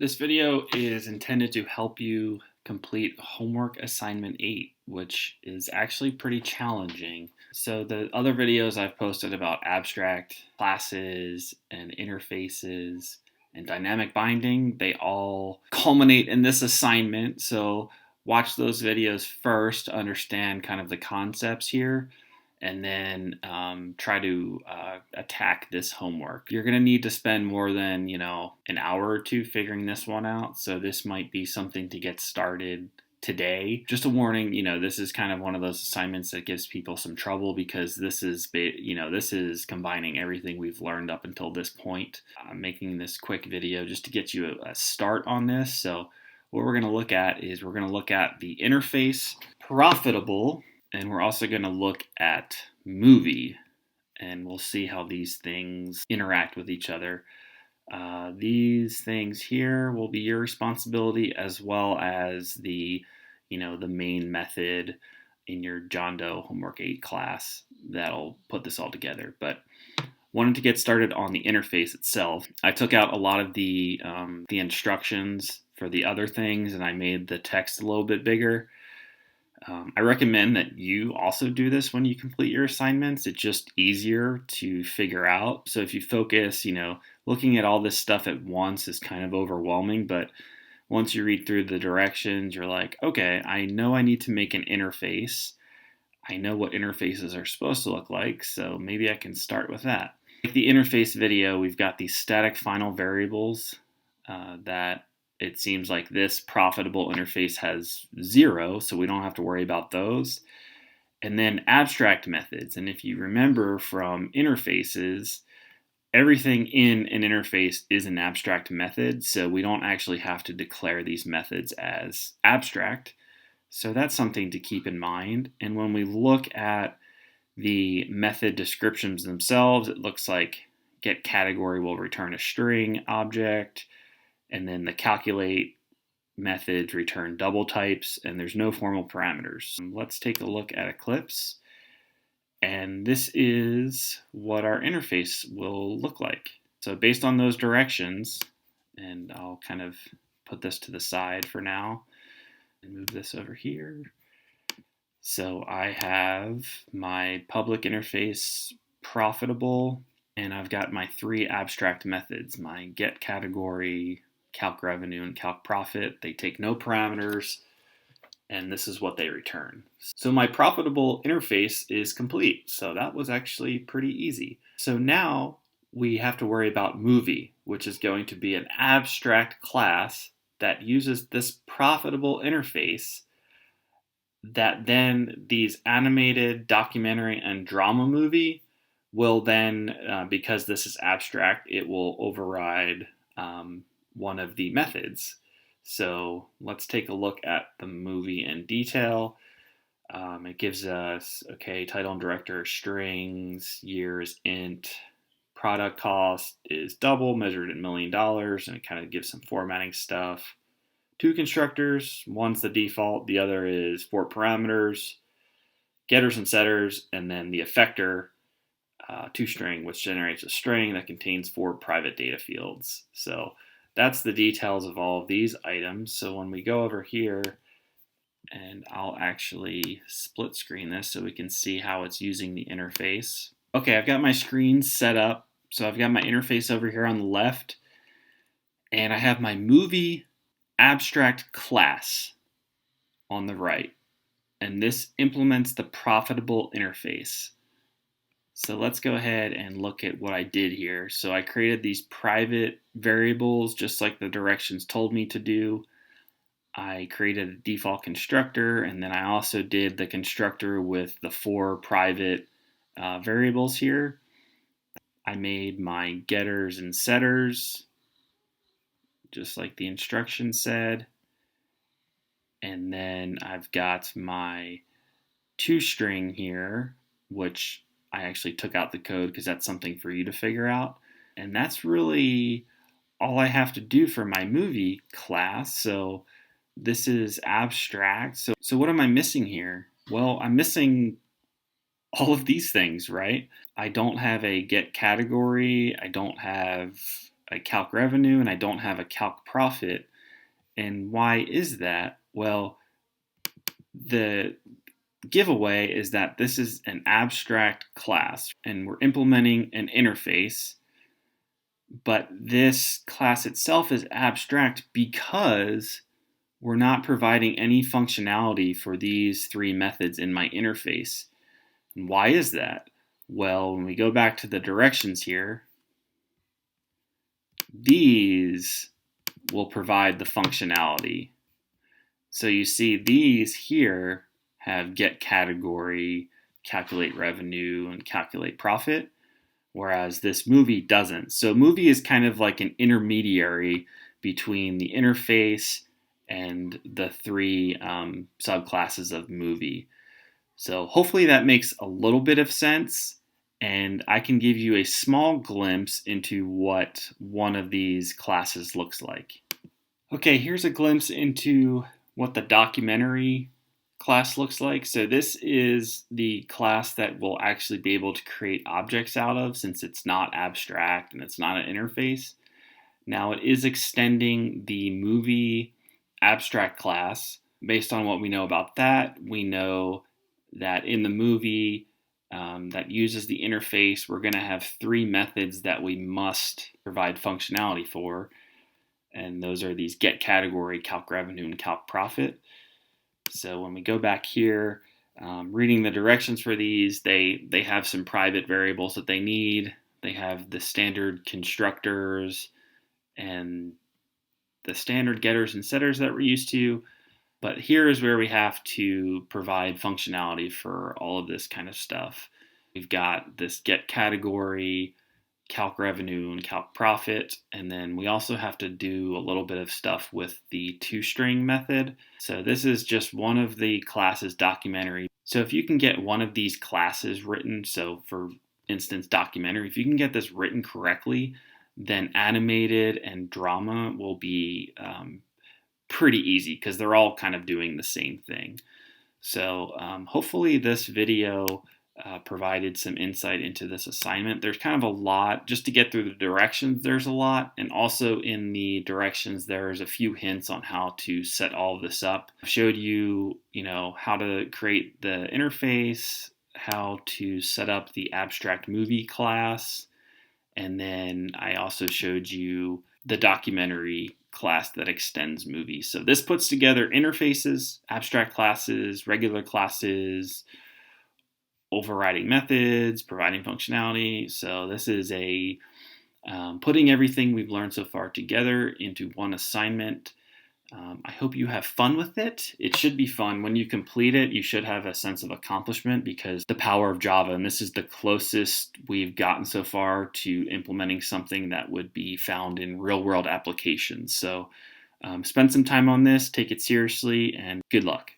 This video is intended to help you complete homework assignment 8, which is actually pretty challenging. So the other videos I've posted about abstract classes and interfaces and dynamic binding, they all culminate in this assignment. So watch those videos first to understand kind of the concepts here, and then try to attack this homework. You're going to need to spend more than, an hour or two figuring this one out. So this might be something to get started today. Just a warning, this is kind of one of those assignments that gives people some trouble because this is combining everything we've learned up until this point. I'm making this quick video just to get you a start on this. So what we're going to look at is we're going to look at the interface, profitable, and we're also going to look at movie, and we'll see how these things interact with each other. These things here will be your responsibility, as well as the main method in your John Doe Homework 8 class that'll put this all together. But wanted to get started on the interface itself. I took out a lot of the instructions for the other things, and I made the text a little bit bigger. I recommend that you also do this when you complete your assignments. It's just easier to figure out. So if you focus, looking at all this stuff at once is kind of overwhelming, but once you read through the directions, you're like, okay, I know I need to make an interface. I know what interfaces are supposed to look like, so maybe I can start with that. Like the interface video, we've got these static final variables that it seems like this profitable interface has 0, so we don't have to worry about those. And then abstract methods. And if you remember from interfaces, everything in an interface is an abstract method, so we don't actually have to declare these methods as abstract. So that's something to keep in mind. And when we look at the method descriptions themselves, it looks like get category will return a string object, and then the calculate methods return double types, and there's no formal parameters. Let's take a look at Eclipse, and this is what our interface will look like. So based on those directions, and I'll kind of put this to the side for now and move this over here. So I have my public interface profitable, and I've got my 3 abstract methods, my get category, calc revenue, and calc profit. They take no parameters, and this is what they return. So my profitable interface is complete. So that was actually pretty easy. So now we have to worry about movie, which is going to be an abstract class that uses this profitable interface that then these animated documentary and drama movie will then, because this is abstract, it will override one of the methods. So let's take a look at the movie in detail. It gives us, title and director, strings, years, int, product cost is double, measured in $1 million, and it kind of gives some formatting stuff. 2 constructors, one's the default, the other is 4 parameters, getters and setters, and then the effector, toString, which generates a string that contains 4 private data fields. So that's the details of all of these items. So when we go over here, and I'll actually split screen this so we can see how it's using the interface. Okay, I've got my screen set up. So I've got my interface over here on the left, and I have my movie abstract class on the right. And this implements the profitable interface. So let's go ahead and look at what I did here. So I created these private variables just like the directions told me to do. I created a default constructor, and then I also did the constructor with the 4 private variables here. I made my getters and setters just like the instruction said. And then I've got my toString here, which I actually took out the code because that's something for you to figure out. And that's really all I have to do for my movie class. So this is abstract. So what am I missing here? Well, I'm missing all of these things, right? I don't have a get category. I don't have a calc revenue and I don't have a calc profit. And why is that? Well, the giveaway is that this is an abstract class and we're implementing an interface, but this class itself is abstract because we're not providing any functionality for these three methods in my interface. And why is that? Well, when we go back to the directions here, these will provide the functionality. So you see these here have get category, calculate revenue, and calculate profit, whereas this movie doesn't. So movie is kind of like an intermediary between the interface and the three subclasses of movie. So hopefully that makes a little bit of sense, and I can give you a small glimpse into what one of these classes looks like. Okay, here's a glimpse into what the documentary class looks like. So this is the class that we'll actually be able to create objects out of, since it's not abstract and it's not an interface. Now it is extending the movie abstract class. Based on what we know about that, we know that in the movie that uses the interface, we're going to have three methods that we must provide functionality for. And those are these get category, calc revenue, and calc profit. So when we go back here, reading the directions for these, they have some private variables that they need. They have the standard constructors and the standard getters and setters that we're used to. But here is where we have to provide functionality for all of this kind of stuff. We've got this get category, calc revenue, and calc profit, and then we also have to do a little bit of stuff with the toString method. So this is just one of the classes documentary. So if you can get one of these classes written, so for instance documentary, if you can get this written correctly, then animated and drama will be pretty easy because they're all kind of doing the same thing. So hopefully this video provided some insight into this assignment. There's kind of a lot, just to get through the directions, there's a lot, and also in the directions there's a few hints on how to set all of this up. I showed you, how to create the interface, how to set up the abstract movie class, and then I also showed you the documentary class that extends movies. So this puts together interfaces, abstract classes, regular classes, overriding methods, providing functionality. So this is a putting everything we've learned so far together into one assignment. I hope you have fun with it. It should be fun. When you complete it, you should have a sense of accomplishment because the power of Java, and this is the closest we've gotten so far to implementing something that would be found in real-world applications. So spend some time on this, take it seriously, and good luck.